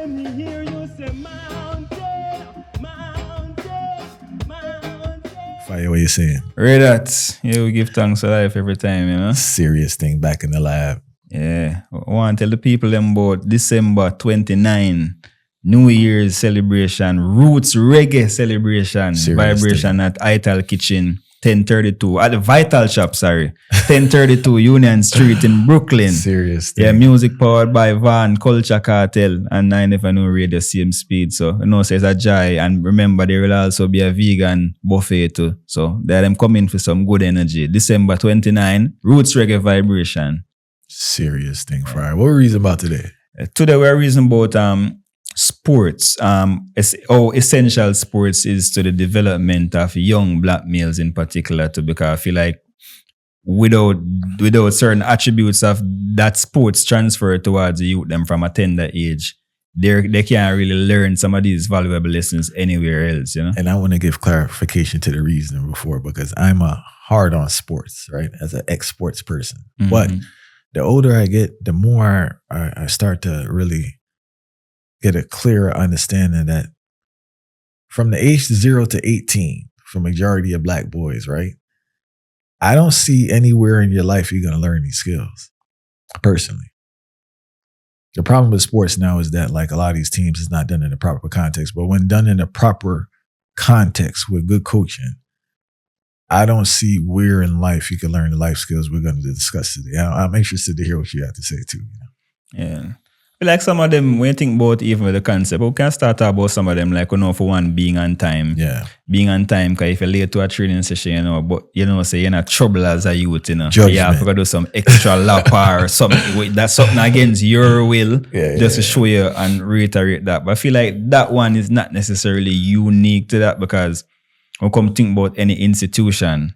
Let me hear you say mountain. Fire, what you saying? Read that. Yeah, we give thanks for life every time, you know. Serious thing back in the lab. Yeah. I want to tell the people them about December 29, New Year's celebration, Roots Reggae celebration, Serious vibration at Ital Kitchen, 1032, at the Vital Shop, 1032 Union Street in Brooklyn. Serious thing. Yeah, music powered by Van, Culture Cartel, and I never know radio same speed. So, you know, so it's a joy. And remember, there will also be a vegan buffet too. So, they're them coming for some good energy. December 29, Roots Reggae Vibration. Serious thing, Friar. What were we reason about today? Today we're reason about sports. How essential sports is to the development of young black males in particular too, because I feel like without certain attributes of that sports transfer towards the youth them from a tender age, they can't really learn some of these valuable lessons anywhere else, you know. And I want to give clarification to the reason before, because I'm a hard on sports, right? As an ex-sports person. Mm-hmm. But the older I get, the more I start to really get a clearer understanding that from the age 0 to 18, for majority of black boys, right? I don't see anywhere in your life you're going to learn these skills, personally. The problem with sports now is that, like, a lot of these teams is not done in the proper context, but when done in the proper context with good coaching, I don't see where in life you can learn the life skills we're going to discuss today. I'm interested to hear what you have to say too. You know? Yeah. Like some of them, when you think about even with the concept, we can start about some of them, like, you know, for one, being on time. Yeah. Being on time, because if you're late to a training session, you know, but, you know, say you're not trouble as a youth, you know. Judgment. You have to do some extra lap or something. That's something against your will, just to show you and reiterate that. But I feel like that one is not necessarily unique to that, because when we come think about any institution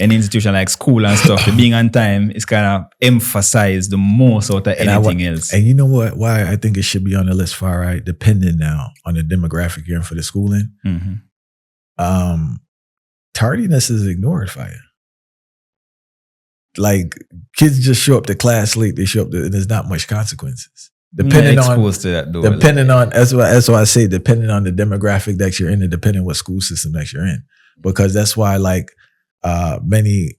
like school and stuff, the being on time is kind of emphasized the most out of anything else. And you know what? Why I think it should be on the list, far right, depending now on the demographic you're in for the schooling. Mm-hmm. Tardiness is ignored, Fire. Like, kids just show up to class late. They show up and there's not much consequences. Depending on that's why I say depending on the demographic that you're in and depending on what school system that you're in. Because that's why, like, many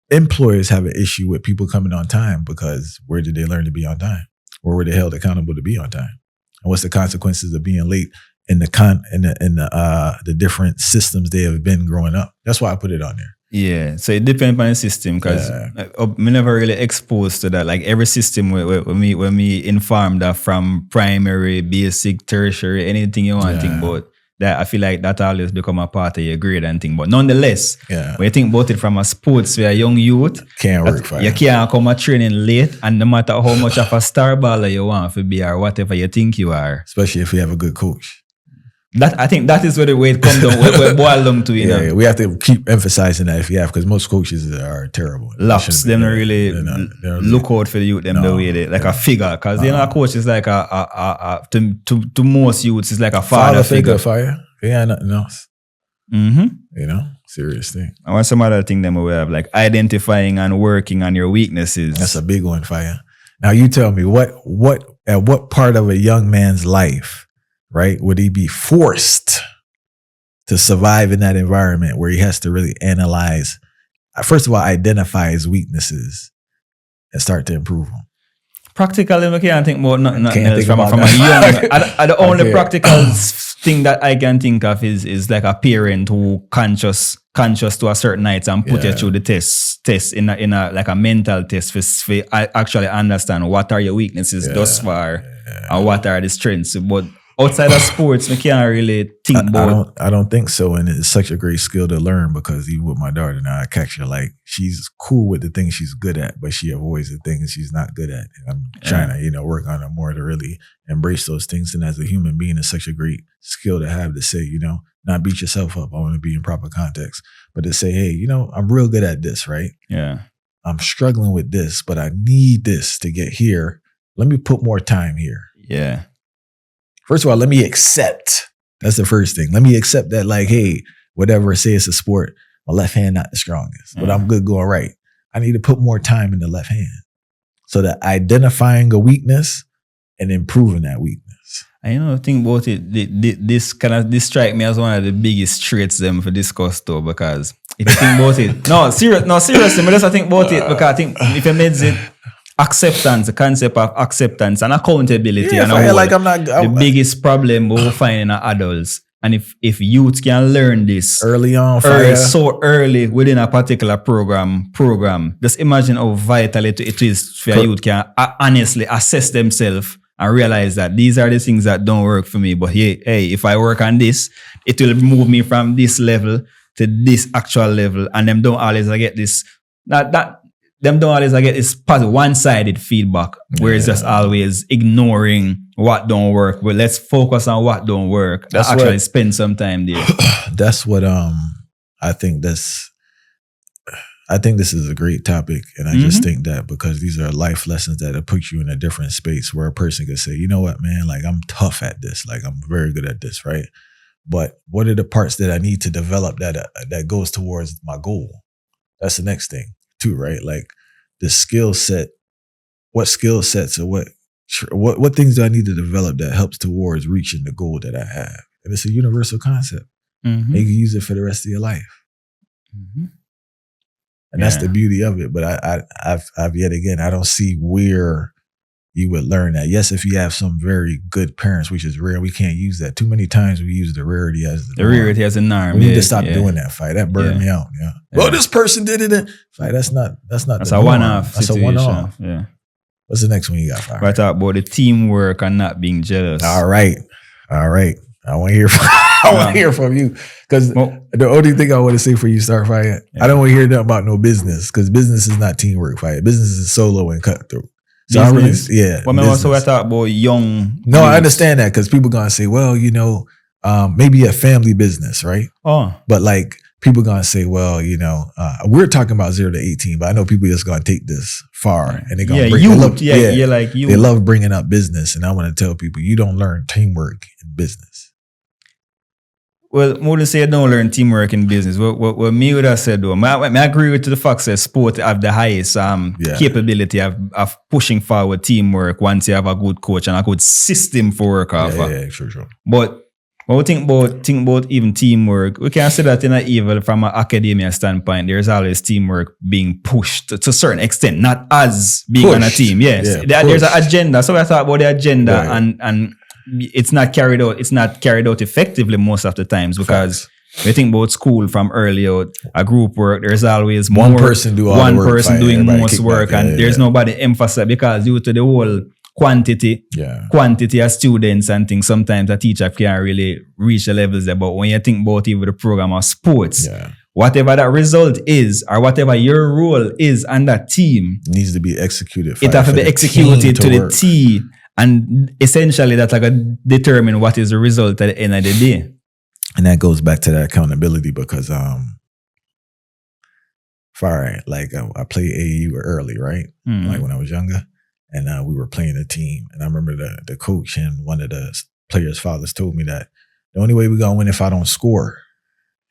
employers have an issue with people coming on time, because where did they learn to be on time? Or were they held accountable to be on time? And what's the consequences of being late in the different systems they have been growing up? That's why I put it on there. Yeah, so it depends on the system, because me never really exposed to that. Like, every system when me informed that from primary, basic, tertiary, anything you want to think about, that I feel like that always become a part of your grade and thing. But nonetheless, when you think about it from a sports where a young youth, can't work for you can't come at training late, and no matter how much of a star baller you want to be or whatever you think you are. Especially if you have a good coach. I think that is where the way it comes down, where boil down to, you know. Yeah, we have to keep emphasizing that if you have, because most coaches are terrible. Laps, them don't really look out for the youth, them the way they, like a figure. Because, you know, a coach is like to most youths, is like a father figure. Fire. Yeah, nothing else. Mm-hmm. You know, serious thing. I want some other thing them we have, like identifying and working on your weaknesses. That's a big one, Fire. Now you tell me, at what part of a young man's life, right, would he be forced to survive in that environment where he has to really analyze, first of all, identify his weaknesses and start to improve them? Practically, I can't think about nothing else from a young. The only practical thing that I can think of is like a parent who conscious to a certain height and put you through the test in a like a mental test for actually understand what are your weaknesses thus far and what are the strengths. But outside of sports, we can't really think about. I don't think so, and it's such a great skill to learn, because even with my daughter now, I catch her, like, she's cool with the things she's good at, but she avoids the things she's not good at. And I'm trying to, work on her more to really embrace those things. And as a human being, it's such a great skill to have, to say, not beat yourself up. I want to be in proper context, but to say, hey, I'm real good at this, right? Yeah. I'm struggling with this, but I need this to get here. Let me put more time here. Yeah. First of all, let me accept. That's the first thing. Let me accept that, like, hey, whatever, say it's a sport, my left hand not the strongest, but I'm good going right. I need to put more time in the left hand. So that identifying a weakness and improving that weakness. I think about it. This strike me as one of the biggest traits them for discuss though, because if you think about it, seriously, I think about it because I think if you made it acceptance, the concept of acceptance and accountability, and the biggest problem we will find in adults. And if youth can learn this early so early within a particular program, just imagine how vital it is for youth can honestly assess themselves and realize that these are the things that don't work for me. But hey, if I work on this, it will move me from this level to this actual level. And them don't always get this one-sided feedback where it's just always ignoring what don't work. But let's focus on what don't work. Spend some time there. That's what I think this is a great topic, and I just think that because these are life lessons that put you in a different space where a person can say, you know what, man, like I'm tough at this, like I'm very good at this, right? But what are the parts that I need to develop that goes towards my goal? That's the next thing too, right? Like the skill set, what skill sets or what things do I need to develop that helps towards reaching the goal that I have? And it's a universal concept. And you can use it for the rest of your life. And that's the beauty of it. But I've yet again, I don't see where you would learn that. Yes, if you have some very good parents, which is rare, we can't use that. Too many times we use the rarity as the norm. Rarity as a norm. We need to stop doing that, fight. That burned me out. Yeah. Well, this person did it. Fight. That's a one-off. That's situation. A one-off. Yeah. What's the next one you got, Fire? I talk about the teamwork and not being jealous. All right. I want to hear from you, because the only thing I want to say for you, start Fire. I don't want to hear nothing about no business, because business is not teamwork, Fire. Business is solo and cutthroat. So business? So I talk about young. No, I understand that, because people gonna say, well, maybe a family business, right? But like people gonna say, well, we're talking about 0 to 18, but I know people just gonna take this far and they're gonna they love bringing up business, and I want to tell people you don't learn teamwork in business. Well, more than say I don't learn teamwork in business. What me would have said though, I agree with the fact that sport have the highest capability of pushing forward teamwork once you have a good coach and a good system for work off. Sure. But when we think about even teamwork, we can say that in an evil from an academia standpoint, there's always teamwork being pushed to a certain extent, not as being on a team. Yes, there's an agenda. So I thought about the agenda and it's not carried out. It's not carried out effectively most of the times, because we think about school from early out, a group work. There's always one person doing most work, and there's nobody emphasize, because due to the whole quantity of students and things, sometimes a teacher can't really reach the levels there. But when you think about even the program of sports, whatever that result is, or whatever your role is on that team, needs to be executed. It has to be executed to the T. And essentially that's like determine what is the result at the end of the day. And that goes back to that accountability, because I played AAU early, right? Like when I was younger, and we were playing a team, and I remember the coach and one of the players' fathers told me that the only way we're gonna win if I don't score.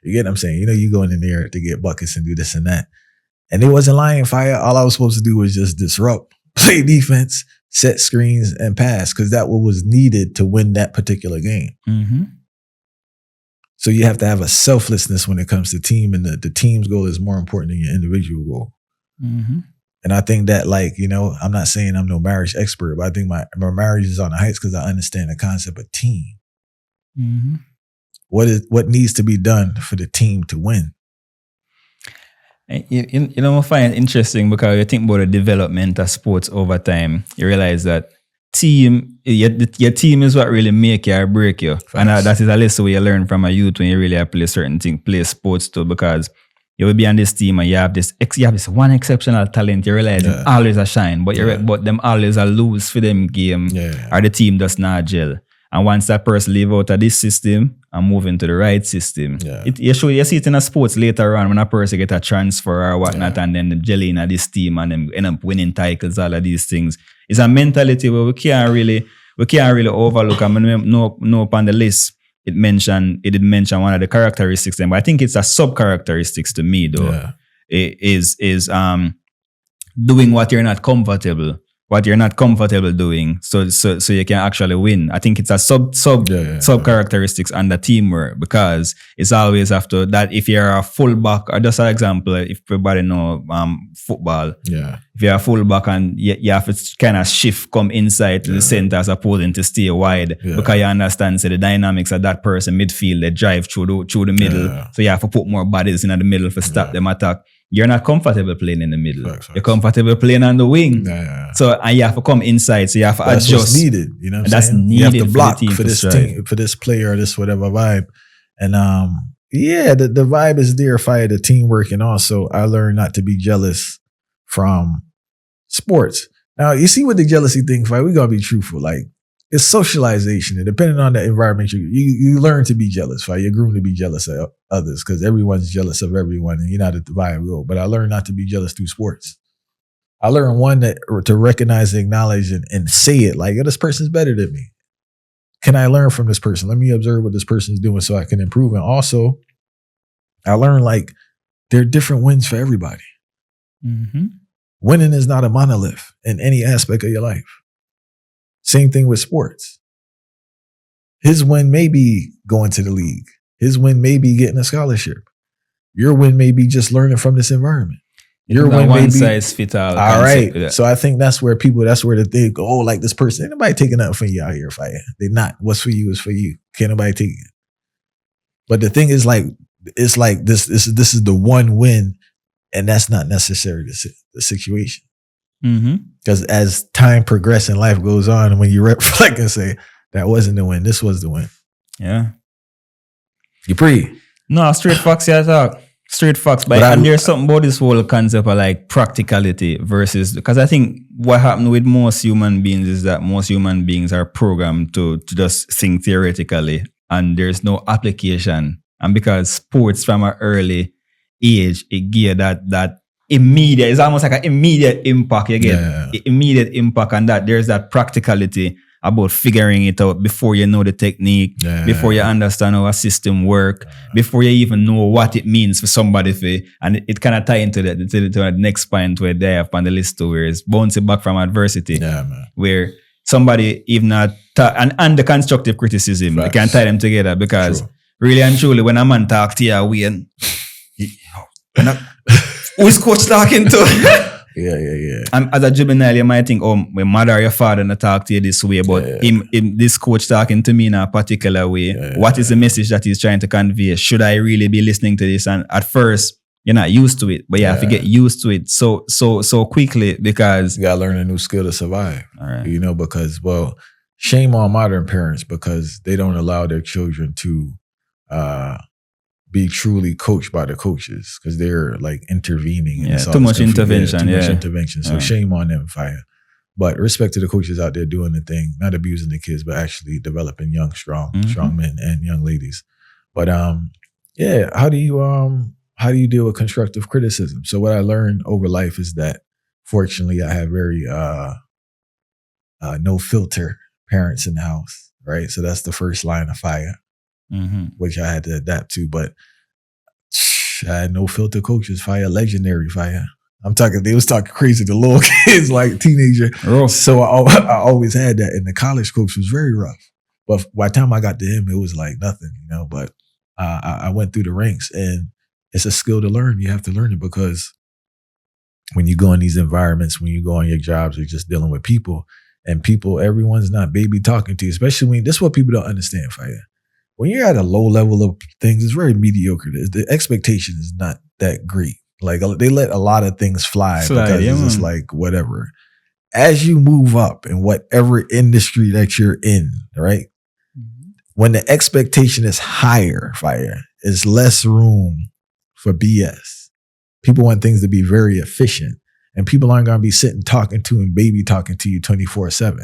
You get what I'm saying? You going in there to get buckets and do this and that. And it wasn't lying, Fire. All I was supposed to do was just disrupt, play defense, set screens, and pass, because that was needed to win that particular game. So you have to have a selflessness when it comes to team, and the team's goal is more important than your individual goal. And I think that, I'm not saying I'm no marriage expert, but I think my marriage is on the heights because I understand the concept of team. What needs to be done for the team to win? I find it interesting, because you think about the development of sports over time. You realize that your team is what really make you or break you. And that is a lesson you learn from a youth when you really play certain things, play sports too, because you will be on this team and you have this one exceptional talent. You realize them always a shine, but but them always a lose for them game, or the team does not gel. And once that person leave out of this system and move into the right system, you see it in a sports later on when a person get a transfer or whatnot, and then the gel in this team and then end up winning titles, all of these things. It's a mentality where we can't really overlook. I mean, no upon the list it did mention one of the characteristics, but I think it's a sub-characteristics to me though. It is doing what you're not comfortable what you're not comfortable doing, so you can actually win. I think it's a sub characteristics under teamwork, because it's always after that. If you're a fullback, or just an example, if everybody know football, if you're a fullback and you have to kind of shift, come inside to the center as opposed to stay wide, because you understand the dynamics of that person midfield, they drive through the middle, so you have to put more bodies in the middle to stop them attack. You're not comfortable playing in the middle. Facts. You're comfortable playing on the wing. So and you have to come inside. So you have to adjust. That's what's needed. You know what I'm saying? Needed. You have to block for this team, for this player, or this whatever vibe. And the vibe is there, fire the teamwork, and also I learned not to be jealous from sports. Now you see with the jealousy thing, fire, we gotta be truthful. Like, it's socialization, and depending on the environment, you learn to be jealous. Right? You're groomed to be jealous of others because everyone's jealous of everyone, and you're not at the vibe go. But I learned not to be jealous through sports. I learned to recognize, acknowledge, and say it like, this person's better than me. Can I learn from this person? Let me observe what this person's doing so I can improve. And also, I learned like there are different wins for everybody. Mm-hmm. Winning is not a monolith in any aspect of your life. Same thing with sports. His win may be going to the league. His win may be getting a scholarship. Your win may be just learning from this environment. Your win may be one size fits all. All right. So I think that's where they go, like this person, ain't nobody taking nothing from you out here, fire. They're not. What's for you is for you. Can't nobody take it. But the thing is, like, it's like this is the one win, and that's not necessarily the situation. Because as time progresses and life goes on, and when you reflect and say, that wasn't the win, this was the win. Yeah. You pre? No, straight facts, yeah, talk. Straight facts. But there's something about this whole concept of like practicality versus, because I think what happened with most human beings is that most human beings are programmed to just think theoretically, and there's no application. And because sports from an early age, it gave that immediate, it's almost like an immediate impact. You get immediate impact, and that there's that practicality about figuring it out before you know the technique, before you understand how a system work, before you even know what it means for somebody to, and it kind of tie into the next point where they have on the list too, where it's bouncing back from adversity, where somebody even not and the constructive criticism, you can tie them together, because really and truly when a man talk to you, who's coach talking to? And as a juvenile, you might think, my mother or your father not talk to you this way, but him, this coach talking to me in a particular way. What is the message that he's trying to convey? Should I really be listening to this? And at first, you're not used to it, but you have to get used to it so quickly, because you gotta learn a new skill to survive. You know, because, well, shame on modern parents because they don't allow their children to be truly coached by the coaches, because they're like intervening. And too much intervention. Too much intervention. So shame on them, fire. But respect to the coaches out there doing the thing, not abusing the kids, but actually developing young, strong men and young ladies. But how do you deal with constructive criticism? So what I learned over life is that fortunately I have very no filter parents in the house, right? So that's the first line of fire. Which I had to adapt to, but I had no filter coaches, fire, legendary fire. They was talking crazy to little kids, like teenager. So I always had that. And the college coach was very rough. But by the time I got to him, it was like nothing, you know, but I went through the ranks, and it's a skill to learn. You have to learn it, because when you go in these environments, when you go on your jobs, you're just dealing with people, and everyone's not baby talking to you, especially when, this is what people don't understand, fire. When you're at a low level of things, it's very mediocre. The expectation is not that great. Like, they let a lot of things fly because it's just like whatever. As you move up in whatever industry that you're in, right? When the expectation is higher, fire, there's less room for BS. People want things to be very efficient, and people aren't going to be sitting talking to and baby talking to you 24/7.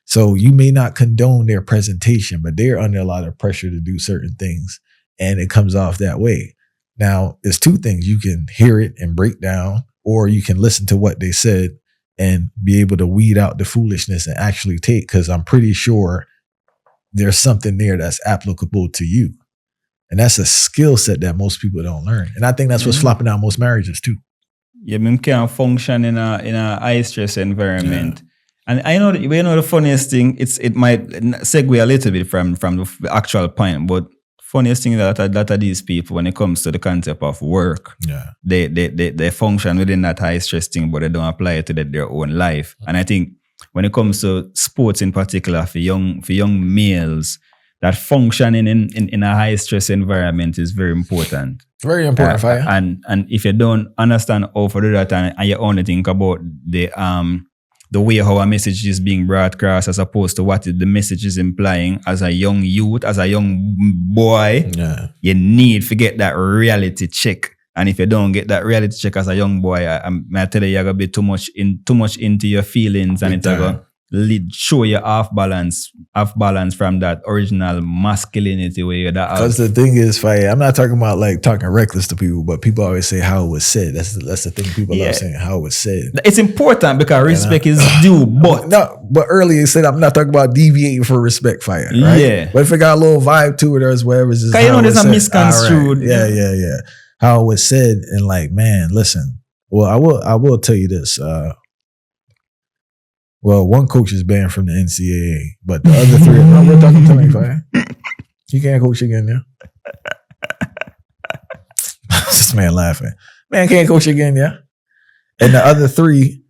So you may not condone their presentation, but they're under a lot of pressure to do certain things, and it comes off that way. Now, there's two things. You can hear it and break down, or you can listen to what they said and be able to weed out the foolishness and actually take, because I'm pretty sure there's something there that's applicable to you. And that's a skill set that most people don't learn. And I think that's what's flopping out most marriages too. Yeah, you can't function in a high stress environment. And I know, the funniest thing. It might segue a little bit from the actual point, but funniest thing that a lot of these people, when it comes to the concept of work, they function within that high stress thing, but they don't apply it to their own life. And I think when it comes to sports in particular, for young males, that functioning in a high stress environment is very important. Very important, Fire. And if you don't understand how to do that, and you only think about the way how a message is being brought across as opposed to what the message is implying, as a young youth, as a young boy, you need to get that reality check. And if you don't get that reality check as a young boy, I tell you, you're going to be too much into your feelings, and it's going to show you off balance from that original masculinity where you're that. Because the thing is, Fire, I'm not talking about like talking reckless to people, but people always say how it was said. That's the thing people love saying, how it was said. It's important because respect is due, but earlier you said I'm not talking about deviating for respect, Fire, right? Yeah. But if it got a little vibe to it or whatever, it's just how there's a said. misconstrued. Right. Yeah. How it was said, and like, man, listen. Well, I will tell you this. Well, one coach is banned from the NCAA, but the other three, we're talking to me, Fire. You can't coach again, yeah? This man laughing. Man can't coach again, yeah? And the other three,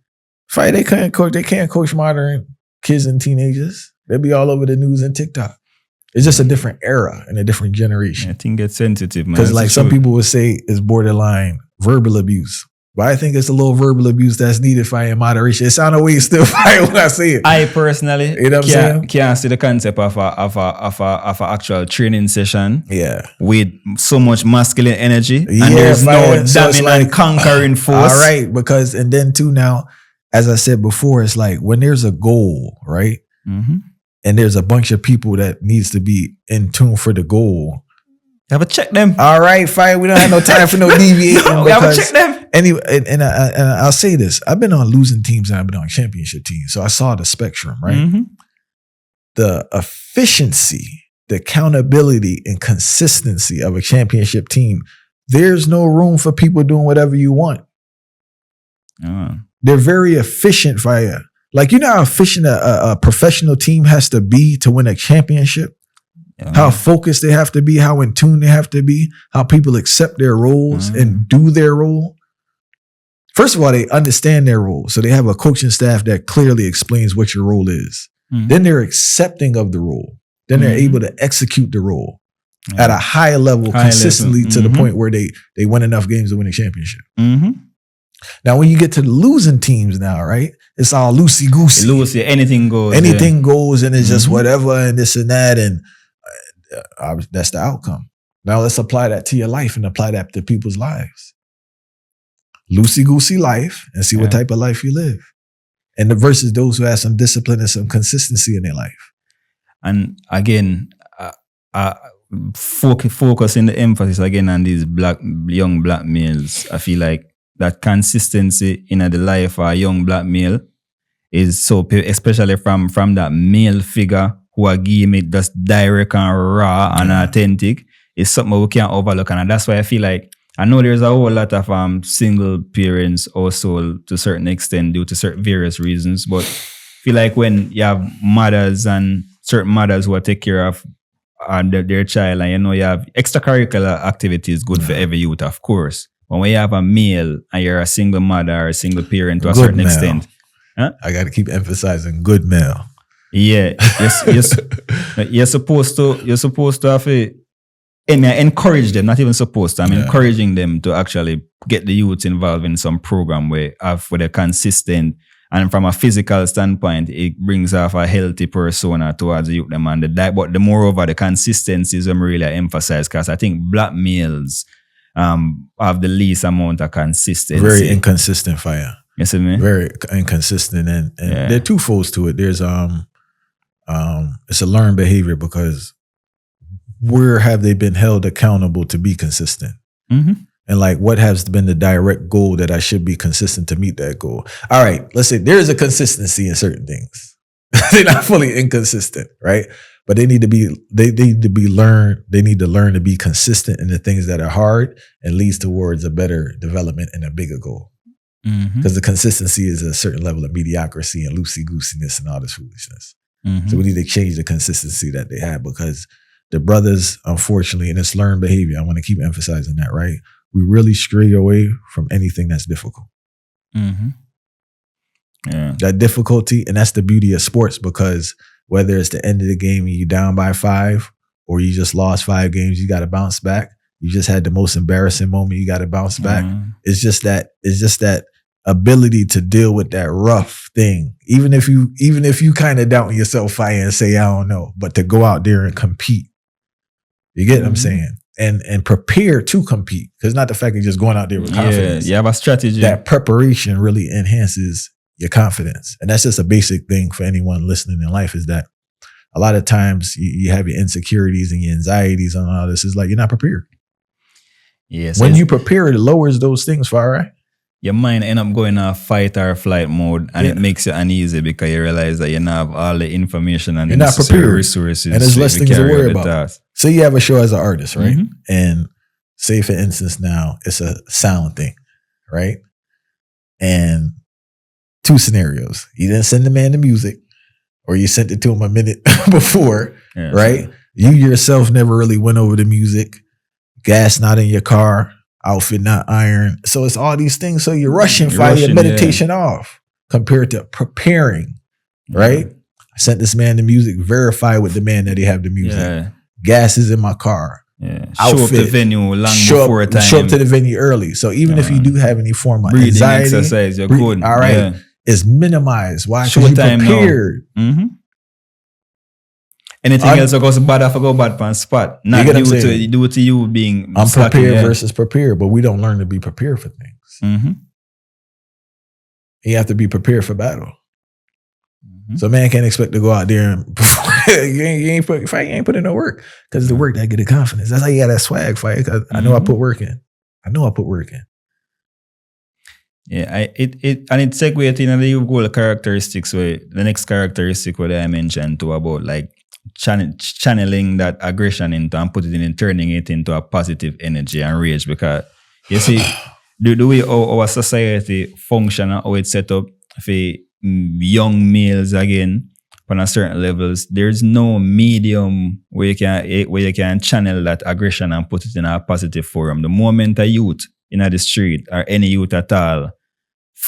Fire, they can't coach modern kids and teenagers. They'll be all over the news and TikTok. It's just a different era and a different generation. I think it's sensitive, man. Because like some people would say it's borderline verbal abuse. But I think it's a little verbal abuse that's needed for in moderation. It sounds way still fire when I say it. I personally, you know what I'm saying? Can't see the concept of a actual training session. Yeah. With so much masculine energy. And Yeah, there's fire. no So damning like, and conquering force. All right. Because, and then too now, as I said before, it's like when there's a goal, right? Mm-hmm. And there's a bunch of people that needs to be in tune for the goal. You have to check them. All right, fire. We don't have no time for no deviating. You have to check them. Anyway, and I'll say this. I've been on losing teams and I've been on championship teams. So I saw the spectrum, right? Mm-hmm. The efficiency, the accountability and consistency of a championship team. There's no room for people doing whatever you want. They're very efficient, fire. Like, you know how efficient a professional team has to be to win a championship? How focused they have to be, how in tune they have to be, how people accept their roles and do their role. First of all, they understand their role. So they have a coaching staff that clearly explains what your role is. Then they're accepting of the role. Then they're able to execute the role at a high level consistently to the point where they win enough games to win a championship. Now, when you get to the losing teams now, right? It's all loosey-goosey. Loosey, anything goes. Anything goes, and it's just whatever and this and that. And that's the outcome. Now let's apply that to your life and apply that to people's lives. Loosey-goosey life and see what type of life you live. And versus those who have some discipline and some consistency in their life. And again, focusing the emphasis again on these young black males. I feel like that consistency in the life of a young black male is so, especially from that male figure who are giving it just direct and raw and authentic, is something we can't overlook. And that's why I feel like, I know there's a whole lot of single parents also to a certain extent due to certain various reasons, but I feel like when you have mothers and certain mothers who are take care of their child, and you have extracurricular activities good for every youth, of course. But when you have a male and you're a single mother or a single parent to a certain extent. I got to keep emphasizing good male. Yeah, you're supposed to have encourage them, not even supposed to. I'm encouraging them to actually get the youths involved in some program where they're consistent. And from a physical standpoint, it brings off a healthy persona towards the youth. But the moreover, the consistency is really emphasized because I think black males have the least amount of consistency. Very inconsistent, fire. You see me? Very inconsistent, and there are two folds to it. There's it's a learned behavior because where have they been held accountable to be consistent? And like, what has been the direct goal that I should be consistent to meet that goal? All right, let's say there is a consistency in certain things. They're not fully inconsistent, right? But they need to be learned. They need to learn to be consistent in the things that are hard and leads towards a better development and a bigger goal. Because the consistency is a certain level of mediocrity and loosey-goosiness and all this foolishness. So we need to change the consistency that they have, because the brothers, unfortunately, and it's learned behavior, I want to keep emphasizing that, right? We really stray away from anything that's difficult. Yeah. That difficulty, and that's the beauty of sports, because whether it's the end of the game and you down by 5, or you just lost 5 games, you got to bounce back. You just had the most embarrassing moment, you got to bounce back. It's just that ability to deal with that rough thing. Even if you kind of doubt yourself, Fire, and say, I don't know, but to go out there and compete. You get what I'm saying? And prepare to compete. Because not the fact of just going out there with confidence. Yeah, you have a strategy. That preparation really enhances your confidence. And that's just a basic thing for anyone listening in life, is that a lot of times you have your insecurities and your anxieties and all this. It's like you're not prepared. Yes. When you prepare, it lowers those things, right? Your mind end up going off fight or flight mode, and it makes you uneasy because you realize that you don't have all the information and the necessary resources. And there's less things to worry about. So you have a show as an artist, right? And say, for instance, now it's a sound thing, right? And 2 scenarios. You didn't send the man the music, or you sent it to him a minute before, right? You yourself never really went over the music. Gas not in your car. Outfit not ironed. So it's all these things. So you're rushing, your meditation off compared to preparing, right? I sent this man the music, verify with the man that he have the music. Gas is in my car. Outfit, show up to the venue long before time. Show up to the venue early. So even if you do have any form of breathing anxiety, exercise, you're good. All right. It's minimized. Why? Show Because time you prepared. Anything else that goes bad, I go bad on spot. Not due to you being unprepared versus prepared, but we don't learn to be prepared for things. You have to be prepared for battle. So man can't expect to go out there and you ain't put in no work, because the work that get the confidence. That's how you got that swag, fight. I know I put work in. Yeah, it segues in the goal characteristics where the next characteristic where I mentioned too about like channeling that aggression into and putting it in, turning it into a positive energy and rage. Because you see, the way our society function and how it's set up for young males again on a certain levels, there's no medium where you can channel that aggression and put it in a positive forum. The moment a youth in the street, or any youth at all,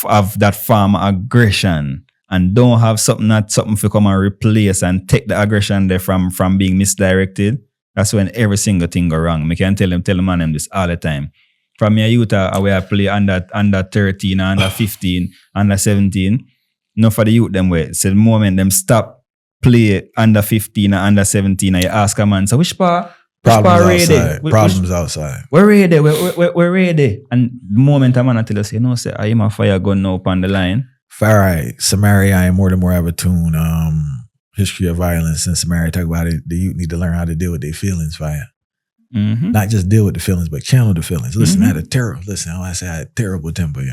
have that form of aggression and don't have something to come and replace and take the aggression there from being misdirected, that's when every single thing go wrong. I can tell them man this all the time. From your youth, I play under 13, under 15, under 17. No for the youth them way. So the moment them stop play under 15 or under 17, and you ask a man, so which part? Problems outside. We're ready. We're ready. And the moment a man tell us, say, I am a fire gun now up on the line. Farai, Samaria, and more have a tune. History of violence in Samaria talk about it. The youth need to learn how to deal with their feelings, fire. Not just deal with the feelings, but channel the feelings. Listen, I had a terrible temper,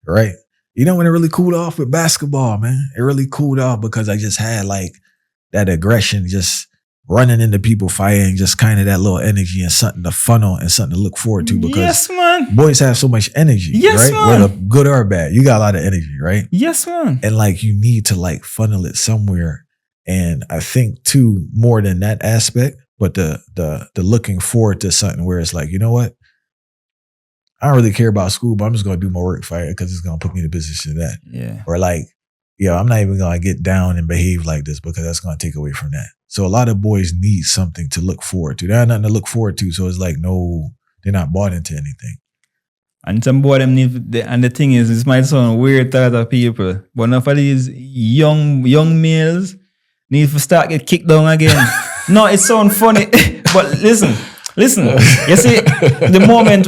right? You know when it really cooled off with basketball, man? It really cooled off because I just had like that aggression, just running into people, fighting, just kind of that little energy and something to funnel and something to look forward to, because boys have so much energy, right? Man. Whether good or bad, you got a lot of energy, right? Yes, man. And like you need to like funnel it somewhere. And I think too, more than that aspect, but the looking forward to something where it's like, you know what? I don't really care about school, but I'm just going to do my work for it because it's going to put me in a position of that. Yeah. Or like, I'm not even going to get down and behave like this because that's going to take away from that. So a lot of boys need something to look forward to. They have nothing to look forward to. So it's like, no, they're not bought into anything. And some boy them need, and the thing is, this might sound weird to other people, but enough of these young males need to start get kicked down again. No, it sounds funny, but listen. You see, the moment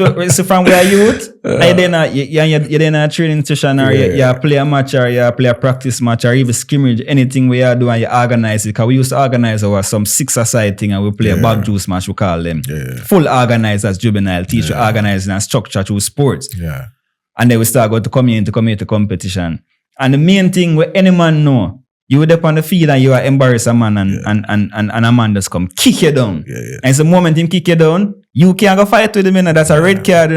from where youth, you're in a training session, or you play a match, or you play a practice match, or even scrimmage, anything we are doing, you organize it. Because we used to organize some 6-a-side thing, and we play a bag juice match, we call them. Full organized as juvenile, teach organizing and structure through sports. Yeah. And then we start going to community competition. And the main thing where any man know, you would up on the field and you are embarrass a man and a man just come kick you down. And it's the moment him kick you down, you can't go fight with him, that's a red card,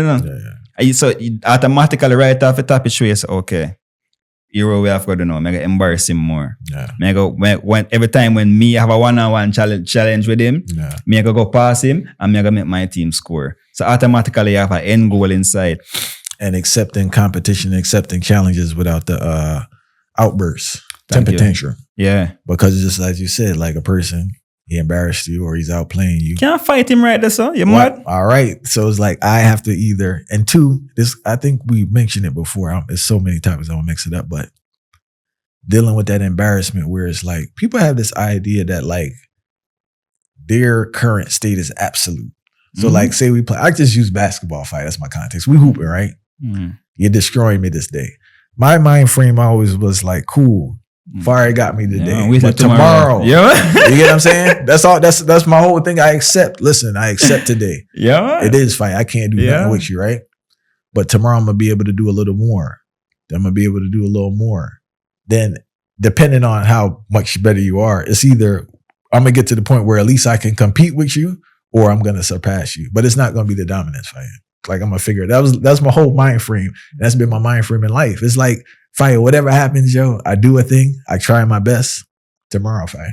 So you automatically right off the top, it shows, okay, hero we have got to know, I embarrass him more. Yeah. When every time when me have a one-on-one challenge with him, me go pass him and me make my team score. So automatically you have an end goal inside. And accepting competition, accepting challenges without the outbursts, temper tantrum. Yeah. Because just as you said, like a person, he embarrassed you or he's outplaying you. Can't fight him right there, son. You mad? All right. So it's like I have to either, and two, this I think we mentioned it before. There's so many topics I'm gonna mix it up, but dealing with that embarrassment where it's like people have this idea that like their current state is absolute. So like say we play, I just use basketball fight. That's my context. We hooping, right? You're destroying me this day. My mind frame always was like, cool. Fire got me today. But tomorrow. Yeah. You get what I'm saying? That's all. That's my whole thing. I accept. Listen, I accept today. Yeah. It is fight. I can't do nothing with you, right? But tomorrow I'm gonna be able to do a little more. Then I'm gonna be able to do a little more. Then depending on how much better you are, it's either I'm gonna get to the point where at least I can compete with you, or I'm gonna surpass you. But it's not gonna be the dominance fight. Like I'm gonna figure it. That's my whole mind frame. That's been my mind frame in life. It's like fight, whatever happens, yo, I do a thing, I try my best. Tomorrow fight.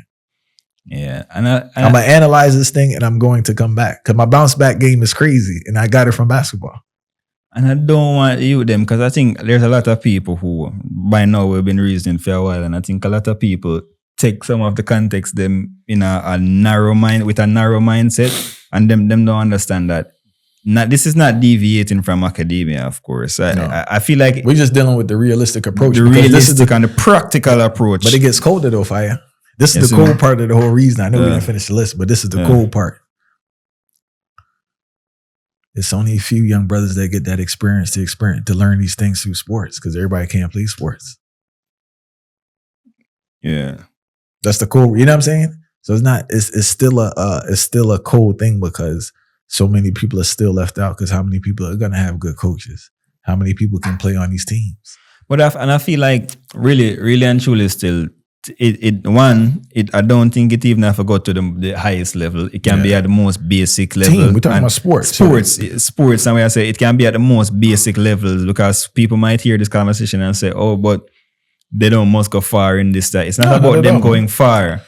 Yeah. I'm gonna analyze this thing and I'm going to come back. Cause my bounce back game is crazy and I got it from basketball. And I don't want you them because I think there's a lot of people who by now we've been reasoning for a while, and I think a lot of people take some of the context them in a narrow mind with a narrow mindset, and them don't understand that. This is not deviating from academia, of course. I feel like we're just dealing with the realistic approach. The realistic and the practical approach. But it gets colder though, Fire. This is the cold part of the whole reason. I know we didn't finish the list, but this is the cold part. It's only a few young brothers that get that experience to learn these things through sports, because everybody can't play sports. Yeah. That's the cool, you know what I'm saying? So it's still a cool thing because so many people are still left out, because how many people are going to have good coaches? How many people can play on these teams? But I feel like really and truly still, I don't think it even have to go to the highest level. It can be at the most basic level. Team, we're talking about sports. Sports, and when I say it can be at the most basic levels, because people might hear this conversation and say, oh, but they don't must go far in this. That. It's not about them going far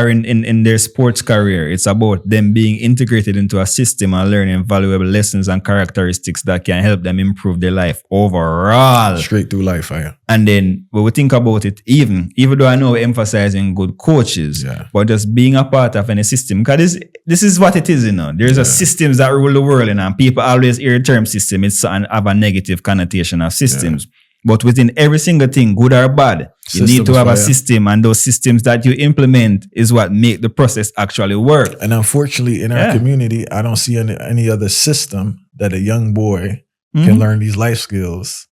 in their sports career. It's about them being integrated into a system and learning valuable lessons and characteristics that can help them improve their life overall. Straight through life, fire. And then when we think about it, even though I know we're emphasizing good coaches, but just being a part of any system, because this is what it is, you know. There's a systems that rule the world, and people always hear the term system. It's and have a negative connotation of systems. But within every single thing, good or bad, you need to have a system, and those systems that you implement is what make the process actually work. And unfortunately, in our community, I don't see any other system that a young boy can learn these life skills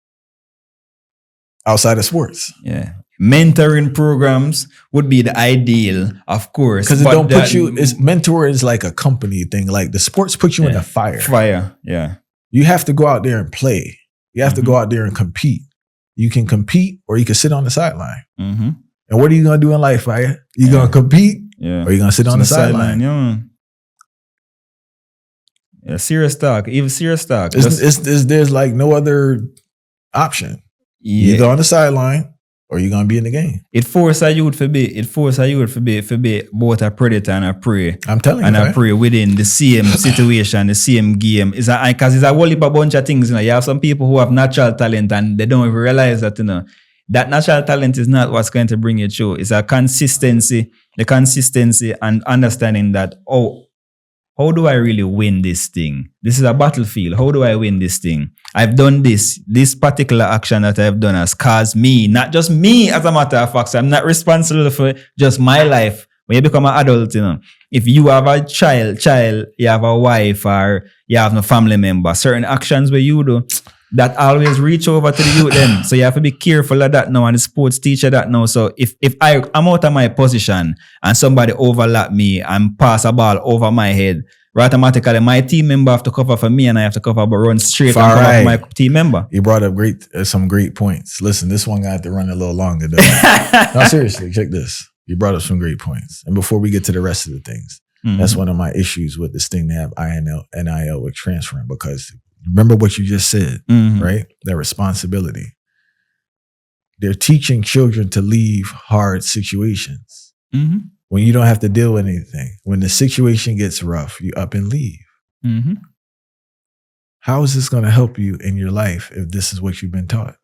outside of sports. Yeah. Mentoring programs would be the ideal, of course. Because it don't put you, mentor is like a company thing. Like the sports put you in the fire. Yeah. You have to go out there and play. You have to go out there and compete. You can compete or you can sit on the sideline. And what are you going to do in life, Fire? You going to compete or you going to sit on the sideline? Yeah, serious talk. Even serious talk. There's like no other option. You're either on the sideline or you're going to be in the game. It forces a youth to be both a predator and a prey. I'm telling you. And a prey within the same situation, the same game. Because it's a whole heap of bunch of things. You know, you have some people who have natural talent and they don't even realize that, you know, that natural talent is not what's going to bring you through. It's the consistency and understanding that, how do I really win this thing? This is a battlefield. How do I win this thing? I've done this particular action that I've done has caused me, not just me as a matter of fact. So I'm not responsible for just my life. When you become an adult, you know, if you have a child, you have a wife, or you have no family member, certain actions where you do, that always reach over to the youth then. So you have to be careful of that now, and the sports teacher that now. So if I'm out of my position and somebody overlap me and pass a ball over my head, automatically my team member have to cover for me and I have to cover but run straight and cover for my team member. You brought up some great points. Listen, this one got to run a little longer though. No, seriously, check this. You brought up some great points. And before we get to the rest of the things, that's one of my issues with this thing to have NIL with transferring, because Remember what you just said, Mhm. right? That responsibility. They're teaching children to leave hard situations. Mhm. When you don't have to deal with anything. When the situation gets rough, you up and leave. Mhm. How is this going to help you in your life if this is what you've been taught?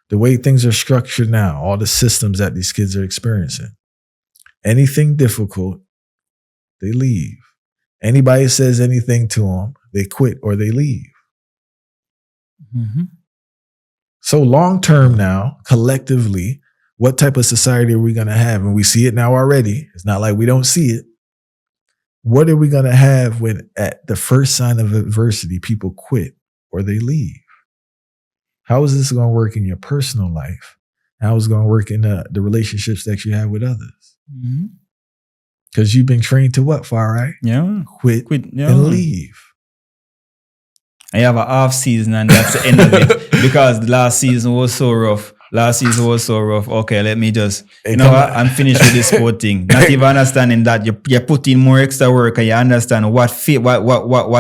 The way things are structured now, all the systems that these kids are experiencing. Anything difficult, they leave. Anybody says anything to them, they quit or they leave. Mhm. So long term now, collectively, what type of society are we going to have? And we see it now already. It's not like we don't see it. What are we going to have when at the first sign of adversity, people quit or they leave? How is this going to work in your personal life? How is it going to work in the relationships that you have with others? Mhm. Because you've been trained to what, Farai? Yeah. Quit Yeah. and leave. I have an off season and that's the end of it because the last season was so rough. Okay, let me just, Hey, you know what? I'm finished with this sport thing. Not even understanding that you put in more extra work and you understand what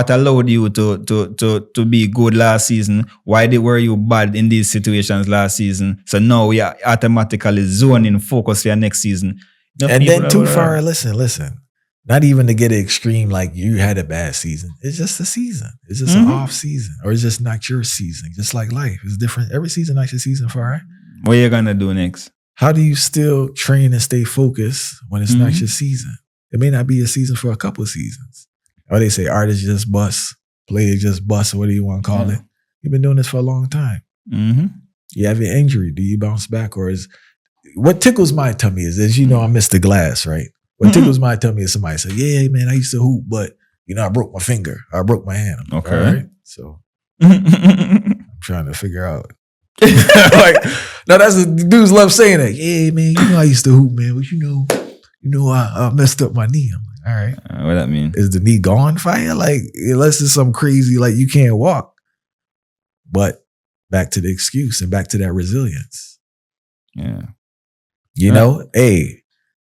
allowed you to be good last season. Why were you bad in these situations last season? So now we are automatically zoning focus for your next season. Enough And people then are too like, far, listen. Not even to get it extreme, like you had a bad season. It's just a season. It's just an off season, or it's just not your season. Just like life, it's different. Every season not your season, Farai. what are you gonna do next? How do you still train and stay focused when it's not your season? It may not be a season for a couple of seasons. Or they say artists just bust, players just bust, or what do you want to call it? You've been doing this for a long time. Mm-hmm. You have your injury. Do you bounce back, or is what tickles my tummy is, as you know, I missed the glass, right? What tickles my tummy is somebody say, yeah, man, I used to hoop, but I broke my finger. I broke my hand. I'm like, Okay. all right. So I'm trying to figure out. Like, no, that's the dudes love saying that. Yeah, man, I used to hoop, man, but I messed up my knee. I'm like, all right. What that mean? Is the knee gone fire? Like, unless it's some crazy, like you can't walk. But back to the excuse and back to that resilience. Yeah. Hey,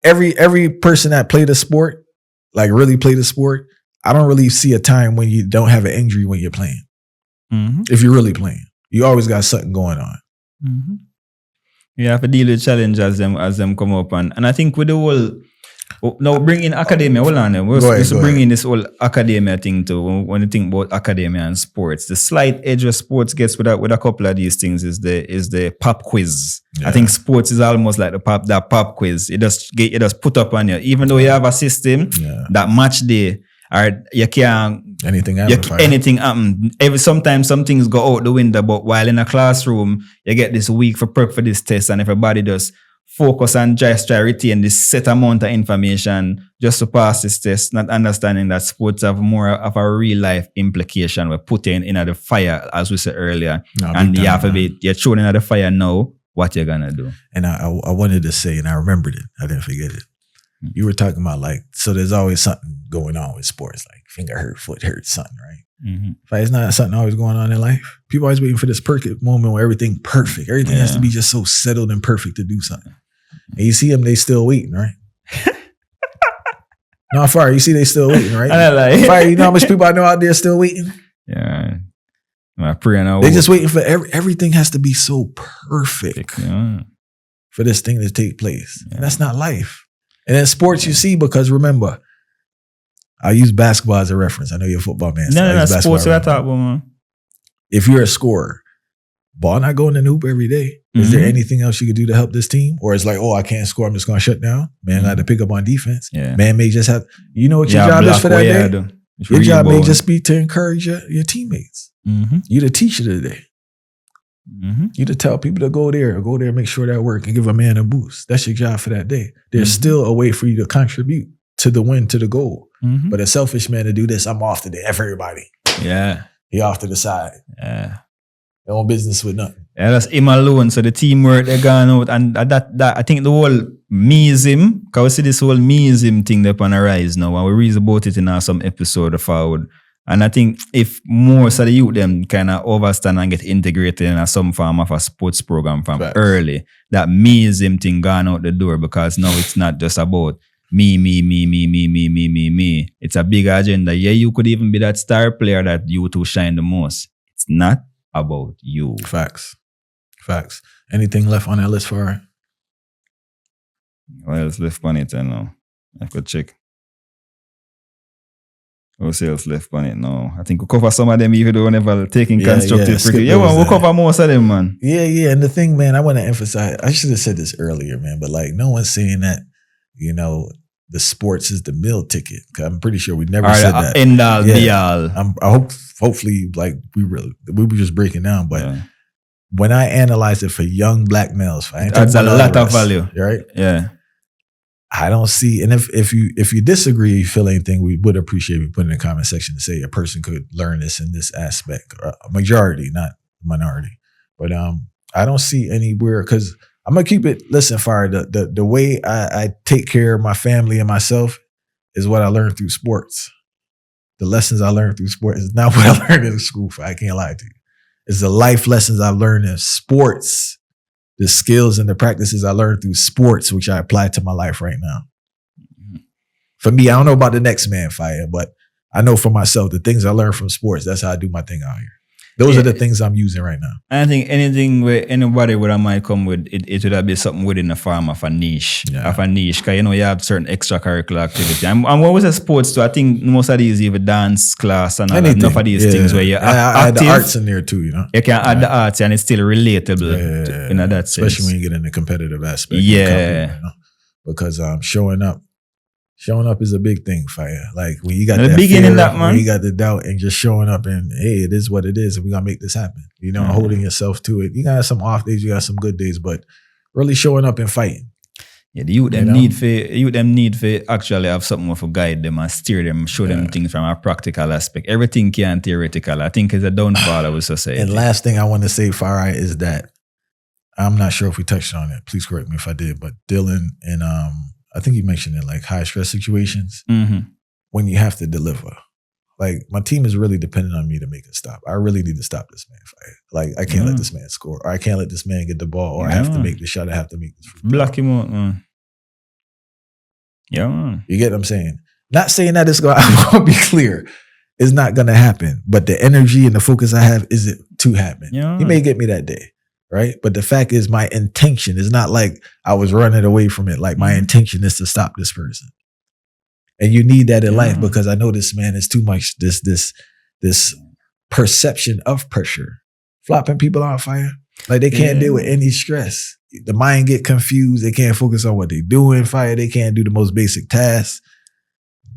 every person that played a sport, like really played a sport, I don't really see a time when you don't have an injury when you're playing. Mm-hmm. If you're really playing, you always got something going on. Mm-hmm. You have to deal with challenge as them come up, and I think with the whole now bring in academia. Hold on, we're supposed to bring in this whole academia thing too. When you think about academia and sports, the slight edge of sports gets with a couple of these things is the pop quiz. Yeah. I think sports is almost like that pop quiz. It just put up on you, even though you have a system that match day. Or you can't anything happen. Sometimes some things go out the window, but while in a classroom, you get this week for prep for this test, and everybody just focus and just try retain this set amount of information just to pass this test, not understanding that sports have more of a real life implication. We're putting in the fire, as we said earlier, and you have to be you're thrown in the fire now. What you're gonna do? And I wanted to say, and I remembered it. I didn't forget it. You were talking about so there's always something going on with sports, like finger hurt, foot hurt, something, right? Mm-hmm. Like it's not something always going on in life. People always waiting for this perfect moment where everything perfect. Everything has to be just so settled and perfect to do something. And you see them, they still waiting, right? No, Fire, you see they still waiting, right? Fire, you know how much people I know out there still waiting? Yeah. My prayer now. They just waiting for everything has to be so perfect for this thing to take place. Yeah. And that's not life. And in sports, you see, because remember, I use basketball as a reference. I know you're a football man. So no, sports I talk about, man. If you're a scorer, ball not going in the hoop every day. Is there anything else you could do to help this team? Or it's like, I can't score, I'm just going to shut down. Man, I had to pick up on defense. Yeah. Man may just have, you know what your job is for that day? Your job may just be to encourage your teammates. Mm-hmm. You the teacher today. Mm-hmm. You to tell people to go there, make sure that work and give a man a boost. That's your job for that day. There's still a way for you to contribute to the win, to the goal. Mm-hmm. But a selfish man to do this, I'm off today. F everybody. Yeah. He off to the side. Yeah. They want business with nothing. Yeah, that's him alone. So the teamwork they're gone out. And that I think the whole meism, because we see this whole meism thing that's on the rise now, and we read about it in some episode of Forward. And I think if most of the youth them kind of overstand and get integrated in some form of a sports program from early, that meism thing gone out the door, because now it's not just about me. It's a big agenda. Yeah, you could even be that star player that you two shine the most. It's not about you. Facts. Anything left on that list for her? What else left on it? I know. I could check. What else left on it now? I think we cover some of them even though never taking constructive criticism. Yeah, we'll cover most of them, man. Yeah. And the thing, man, I want to emphasize, I should have said this earlier, man, but like no one's saying that, you know, the sports is the meal ticket. I'm pretty sure we never said that. End all, be all. Hopefully, like we were just breaking down, but when I analyze it for young black males, that's a lot of value, right? Yeah. I don't see, and if you disagree, feel anything, we would appreciate you putting in the comment section to say a person could learn this in this aspect. A majority, not minority. But I don't see anywhere, because I'm gonna keep it. Listen, Fire. The way I take care of my family and myself is what I learned through sports. The lessons I learned through sports is not what I learned in school. I can't lie to you. It's the life lessons I've learned in sports. The skills and the practices I learned through sports, which I apply to my life right now. For me, I don't know about the next man, Fire, but I know for myself, the things I learned from sports, that's how I do my thing out here. Those are the things I'm using right now. I think anything where anybody would I might come with, it would be something within the form of a niche. Of a niche. Because, you know, you have certain extracurricular activity. And what was a sports too? I think most of these, even dance class and enough of these things where you're active. the arts in there too, you know. You can add the arts and it's still relatable in that sense. Especially when you get in the competitive aspect. Yeah. Company, you know? Because showing up is a big thing, Fire. Like when you got the that beginning, fear, that man, when you got the doubt, and just showing up and hey, it is what it is, and we gotta make this happen. You know, holding yourself to it. You got some off days, you got some good days, but really showing up and fighting. Yeah, the youth them need for actually have something to guide them and steer them, show them things from a practical aspect. Everything can theoretical. I think is a downfall of society. And last thing I want to say, Fire, is that I'm not sure if we touched on it. Please correct me if I did, but Dylan and I think you mentioned it, like high stress situations, when you have to deliver. Like my team is really dependent on me to make a stop. I really need to stop this man. Like I can't let this man score, or I can't let this man get the ball, or I have to make the shot. I have to make this. Block him out, man. Yeah, man. You get what I'm saying? Not saying that it's going. I'm going to be clear. It's not going to happen. But the energy and the focus I have is it to happen. Yeah. He may get me that day. Right. But the fact is, my intention is not like I was running away from it. Like my intention is to stop this person. And you need that in life, because I know this man is too much this perception of pressure, flopping people on fire. Like they can't deal with any stress. The mind get confused. They can't focus on what they're doing. Fire. They can't do the most basic tasks.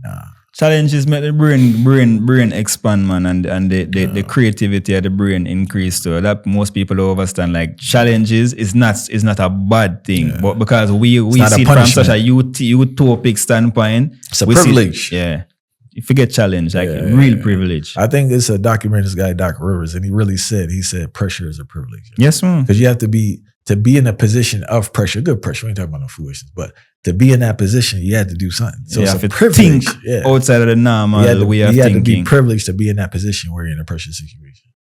Nah. Challenges make the brain expand, man, and the creativity of the brain increase too. That most people don't understand. Like challenges is not a bad thing, but because we see it from such a utopic standpoint, it's a privilege. You forget challenge, like real privilege. I think it's a documentary. This guy, Doc Rivers, and he said pressure is a privilege. Yes, man. Because you have to be in a position of pressure, good pressure. We ain't talking about no foolishness, but to be in that position, you had to do something. So it's a privilege. Think outside of the normal way of thinking. You had to be privileged to be in that position where you're in a pressure situation.